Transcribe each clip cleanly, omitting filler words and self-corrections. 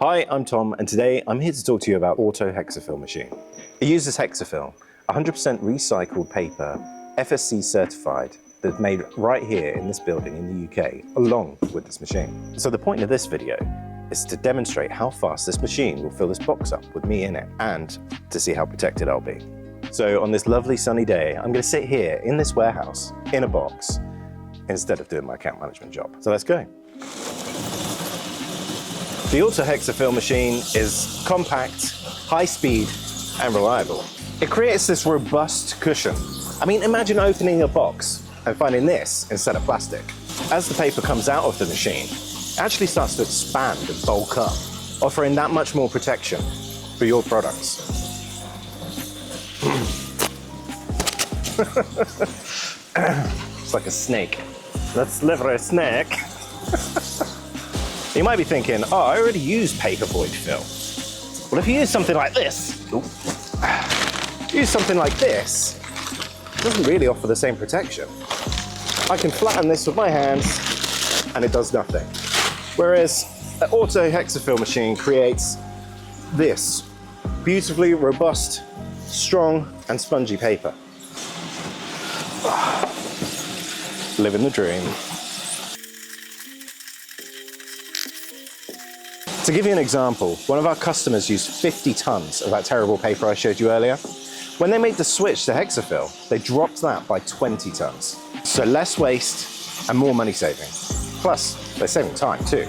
Hi, I'm Tom, and today I'm here to talk to you about Auto HexaFil Machine. It uses HexaFil, 100% recycled paper, FSC certified, that's made right here in this building in the UK, along with this machine. So the point of this video is to demonstrate how fast this machine will fill this box up with me in it, and to see how protected I'll be. So on this lovely sunny day, I'm going to sit here in this warehouse, in a box, instead of doing my account management job. So let's go. The Auto HexaFil machine is compact, high speed, and reliable. It creates this robust cushion. I mean, imagine opening a box and finding this instead of plastic. As the paper comes out of the machine, it actually starts to expand and bulk up, offering that much more protection for your products. It's like a snake. Let's deliver a snake. You might be thinking, oh, I already use paper void fill. Well, if you use something like this, it doesn't really offer the same protection. I can flatten this with my hands and it does nothing. Whereas the Auto HexaFil machine creates this beautifully robust, strong and spongy paper. Living the dream. To give you an example, one of our customers used 50 tons of that terrible paper I showed you earlier. When they made the switch to HexaFil, they dropped that by 20 tons. So less waste and more money saving. Plus, they're saving time too.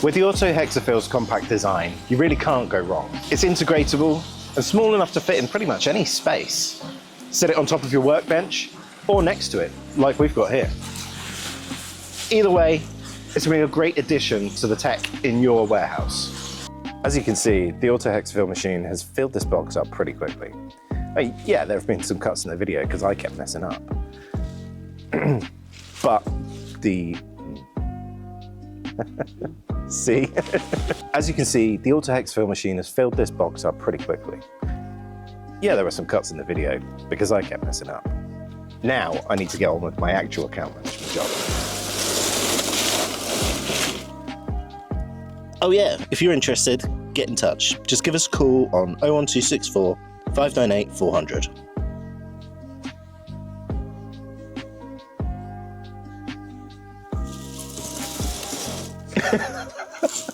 With the Auto HexaFil's compact design, you really can't go wrong. It's integratable and small enough to fit in pretty much any space. Sit it on top of your workbench or next to it, like we've got here. Either way, it's going to be a great addition to the tech in your warehouse. As you can see, the Auto HexaFil machine has filled this box up pretty quickly. Yeah, there have been some cuts in the video because I kept messing up. But see? As you can see, the Auto HexaFil machine has filled this box up pretty quickly. Yeah, there were some cuts in the video because I kept messing up. Now I need to get on with my actual account management job. Oh yeah, if you're interested, get in touch. Just give us a call on 01264 598 400.